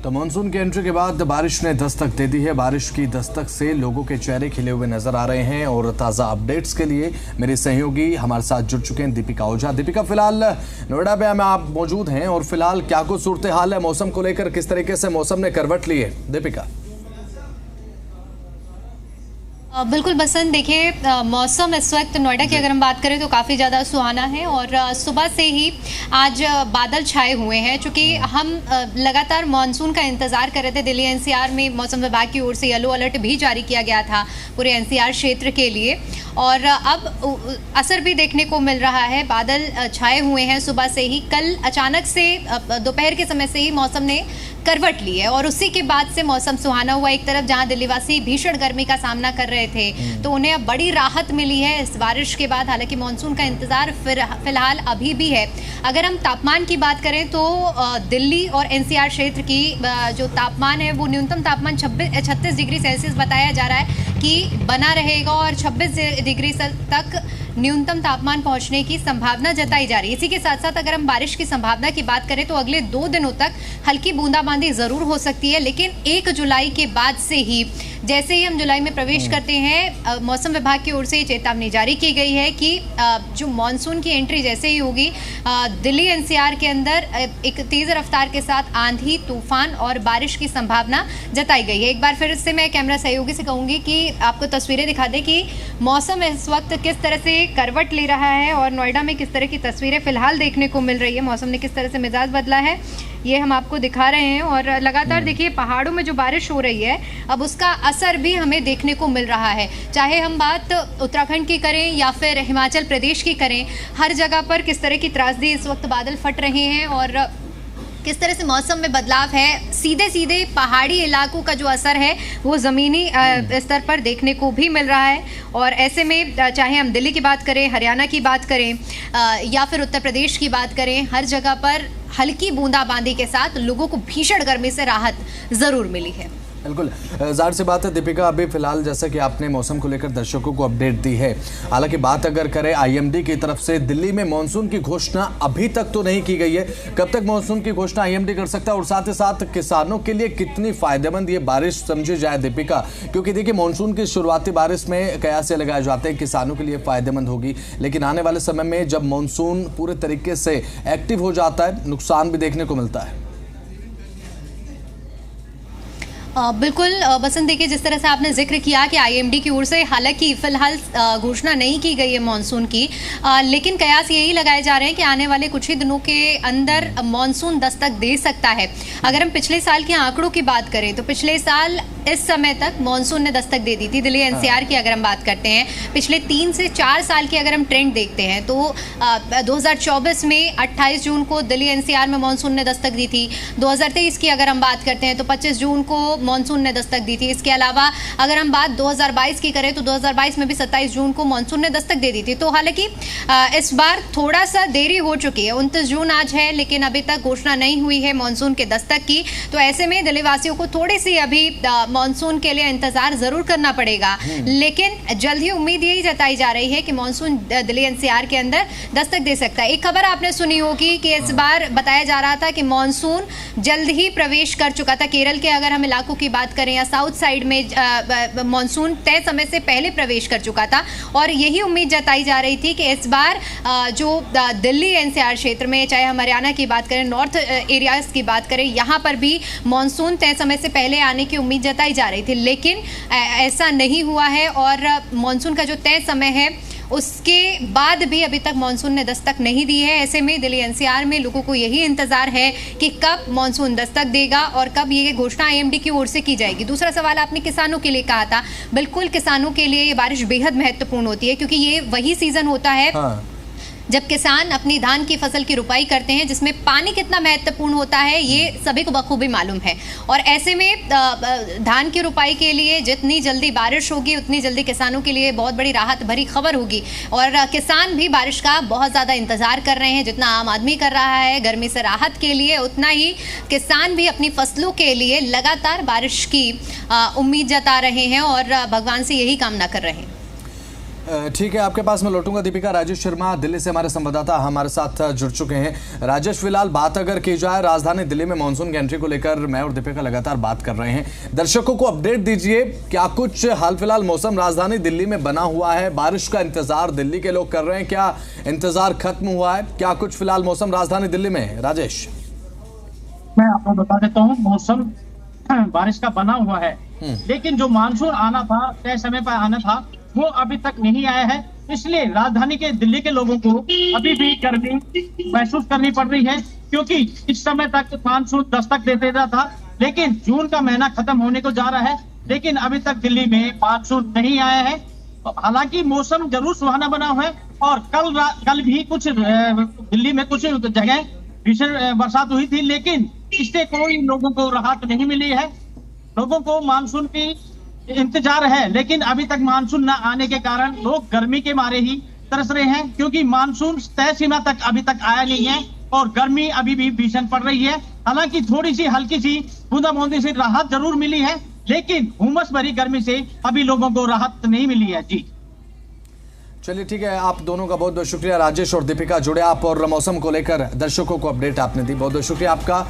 तो मानसून की एंट्री के बाद बारिश ने दस्तक दे दी है। बारिश की दस्तक से लोगों के चेहरे खिले हुए नजर आ रहे हैं और ताज़ा अपडेट्स के लिए मेरे सहयोगी हमारे साथ जुड़ चुके हैं दीपिका ओझा। दीपिका, फिलहाल नोएडा में आप मौजूद हैं और फिलहाल क्या कुछ सूरत हाल है मौसम को लेकर, किस तरीके से मौसम ने करवट ली है? दीपिका। बिल्कुल बसंत, देखिए मौसम इस वक्त नोएडा की अगर हम बात करें तो काफ़ी ज़्यादा सुहाना है और सुबह से ही आज बादल छाए हुए हैं। चूँकि हम लगातार मानसून का इंतज़ार कर रहे थे। दिल्ली एनसीआर में मौसम विभाग की ओर से येलो अलर्ट भी जारी किया गया था पूरे एनसीआर क्षेत्र के लिए और अब असर भी देखने को मिल रहा है। बादल छाए हुए हैं सुबह से ही। कल अचानक से दोपहर के समय से ही मौसम ने करवट ली है और उसी के बाद से मौसम सुहाना हुआ। एक तरफ जहां दिल्लीवासी भीषण गर्मी का सामना कर रहे थे तो उन्हें अब बड़ी राहत मिली है इस बारिश के बाद। हालांकि मानसून का इंतजार फिलहाल अभी भी है। अगर हम तापमान की बात करें तो दिल्ली और एनसीआर क्षेत्र की जो तापमान है वो न्यूनतम तापमान 36 डिग्री सेल्सियस बताया जा रहा है कि बना रहेगा और 26 डिग्री तक न्यूनतम तापमान पहुंचने की संभावना जताई जा रही है। इसी के साथ साथ अगर हम बारिश की संभावना की बात करें तो अगले 2 दिनों तक हल्की बूंदाबांदी जरूर हो सकती है, लेकिन 1 जुलाई के बाद से ही जैसे ही हम जुलाई में प्रवेश करते हैं मौसम विभाग की ओर से चेतावनी जारी की गई है कि जो मानसून की एंट्री जैसे ही होगी दिल्ली एनसीआर के अंदर एक तेज रफ्तार के साथ आंधी, तूफान और बारिश की संभावना जताई गई है। एक बार फिर से मैं कैमरा सहयोगी से कहूंगी कि आपको तस्वीरें दिखा दें कि मौसम इस वक्त किस तरह से करवट ले रहा है और नोएडा में किस तरह की तस्वीरें फिलहाल देखने को मिल रही है। मौसम ने किस तरह से मिजाज बदला है ये हम आपको दिखा रहे हैं और लगातार देखिए पहाड़ों में जो बारिश हो रही है अब उसका असर भी हमें देखने को मिल रहा है। चाहे हम बात उत्तराखंड की करें या फिर हिमाचल प्रदेश की करें, हर जगह पर किस तरह की त्रासदी इस वक्त बादल फट रहे हैं और किस तरह से मौसम में बदलाव है। सीधे सीधे पहाड़ी इलाकों का जो असर है वो ज़मीनी स्तर पर देखने को भी मिल रहा है और ऐसे में चाहे हम दिल्ली की बात करें, हरियाणा की बात करें या फिर उत्तर प्रदेश की बात करें, हर जगह पर हल्की बूंदाबांदी के साथ लोगों को भीषण गर्मी से राहत ज़रूर मिली है। बिल्कुल, ज़ाहिर सी बात है दीपिका, अभी फिलहाल जैसा कि आपने मौसम को लेकर दर्शकों को अपडेट दी है। हालांकि बात अगर करें आईएमडी की तरफ से, दिल्ली में मानसून की घोषणा अभी तक तो नहीं की गई है। कब तक मानसून की घोषणा आईएमडी कर सकता है और साथ ही साथ किसानों के लिए कितनी फायदेमंद ये बारिश समझी जाए दीपिका? क्योंकि देखिए मानसून की शुरुआती बारिश में कयास लगाए जाते हैं किसानों के लिए फायदेमंद होगी, लेकिन आने वाले समय में जब मानसून पूरे तरीके से एक्टिव हो जाता है नुकसान भी देखने को मिलता है। बिल्कुल बसंत, देखिए जिस तरह से आपने जिक्र किया कि आईएमडी की ओर से हालांकि फिलहाल घोषणा नहीं की गई है मानसून की, लेकिन कयास यही लगाए जा रहे हैं कि आने वाले कुछ ही दिनों के अंदर मानसून दस्तक दे सकता है। अगर हम पिछले साल के आंकड़ों की बात करें तो पिछले साल इस समय तक मानसून ने दस्तक दे दी थी। दिल्ली एनसीआर की अगर हम बात करते हैं, पिछले 3 से 4 साल की अगर हम ट्रेंड देखते हैं तो 2024 में 28 जून को दिल्ली एनसीआर में मानसून ने दस्तक दी थी। 2023 की अगर हम बात करते हैं तो 25 जून को मानसून ने दस्तक दी थी। इसके अलावा अगर हम बात 2022 की करें तो 2022 में भी 27 जून को मानसून ने दस्तक दे दी थी। तो हालांकि इस बार थोड़ा सा देरी हो चुकी है। 29 जून आज है लेकिन अभी तक घोषणा नहीं हुई है मानसून के दस्तक की। तो ऐसे में दिल्ली वासियों को थोड़ी सी अभी मानसून के लिए इंतजार जरूर करना पड़ेगा, लेकिन जल्द ही उम्मीद यही जताई जा रही है कि मानसून दिल्ली एनसीआर के अंदर दस्तक दे सकता है। एक खबर आपने सुनी होगी कि इस बार बताया जा रहा था कि मानसून जल्द ही प्रवेश कर चुका था। केरल के अगर हम इलाकों की बात करें या साउथ साइड में मानसून तय समय से पहले प्रवेश कर चुका था और यही उम्मीद जताई जा रही थी कि इस बार जो दिल्ली एनसीआर क्षेत्र में, चाहे हम हरियाणा की बात करें, नॉर्थ एरियाज की बात करें, यहाँ पर भी मानसून तय समय से पहले आने की उम्मीद जताई जा रही थी, लेकिन ऐसा नहीं हुआ है और मानसून का जो तय समय है उसके बाद भी अभी तक मानसून ने दस्तक नहीं दी है। ऐसे में दिल्ली एनसीआर में लोगों को यही इंतजार है कि कब मानसून दस्तक देगा और कब ये घोषणा आईएमडी की ओर से की जाएगी। दूसरा सवाल आपने किसानों के लिए कहा था। बिल्कुल, किसानों के लिए ये बारिश बेहद महत्वपूर्ण होती है क्योंकि ये वही सीजन होता है जब किसान अपनी धान की फसल की रुपाई करते हैं, जिसमें पानी कितना महत्वपूर्ण होता है ये सभी को बखूबी मालूम है। और ऐसे में धान की रुपाई के लिए जितनी जल्दी बारिश होगी उतनी जल्दी किसानों के लिए बहुत बड़ी राहत भरी खबर होगी और किसान भी बारिश का बहुत ज़्यादा इंतजार कर रहे हैं। जितना आम आदमी कर रहा है गर्मी से राहत के लिए, उतना ही किसान भी अपनी फसलों के लिए लगातार बारिश की उम्मीद जता रहे हैं और भगवान से यही कामना कर रहे हैं। ठीक है, आपके पास मैं लौटूंगा दीपिका। राजेश शर्मा दिल्ली से हमारे संवाददाता हमारे साथ जुड़ चुके हैं। राजेश, फिलहाल बात अगर की जाए राजधानी दिल्ली में मानसून की एंट्री को लेकर मैं और दीपिका लगातार बात कर रहे हैं। दर्शकों को अपडेट दीजिए, क्या कुछ हाल फिलहाल मौसम राजधानी दिल्ली में बना हुआ है? बारिश का इंतजार दिल्ली के लोग कर रहे हैं, क्या इंतजार खत्म हुआ है? क्या कुछ फिलहाल मौसम राजधानी दिल्ली में है? राजेश, मैं आपको बता देता हूँ, मौसम बारिश का बना हुआ है, लेकिन जो मानसून आना था, तय समय पर आना था, वो अभी तक नहीं आया है। इसलिए राजधानी के दिल्ली के लोगों को अभी भी गर्मी महसूस करनी पड़ रही है, क्योंकि इस समय तक मानसून दस्तक दे देता था, लेकिन जून का महीना खत्म होने को जा रहा है, लेकिन अभी तक दिल्ली में मानसून नहीं आया है। हालांकि मौसम जरूर सुहाना बना हुआ है और कल भी कुछ दिल्ली में कुछ जगह भीषण बरसात हुई थी, लेकिन इससे कोई लोगों को राहत नहीं मिली है। लोगों को मानसून की इंतजार है, लेकिन अभी तक मानसून न आने के कारण लोग गर्मी के मारे ही तरस रहे हैं, क्योंकि मानसून तय सीमा तक अभी तक आया नहीं है और गर्मी अभी भी भीषण पड़ रही है। हालांकि थोड़ी सी हल्की सी बूंदाबांदी से राहत जरूर मिली है, लेकिन उमस भरी गर्मी से अभी लोगों को राहत नहीं मिली है। जी चलिए ठीक है, आप दोनों का बहुत बहुत शुक्रिया। राजेश और दीपिका जुड़े आप और मौसम को लेकर दर्शकों को अपडेट आपने दी, बहुत बहुत शुक्रिया आपका।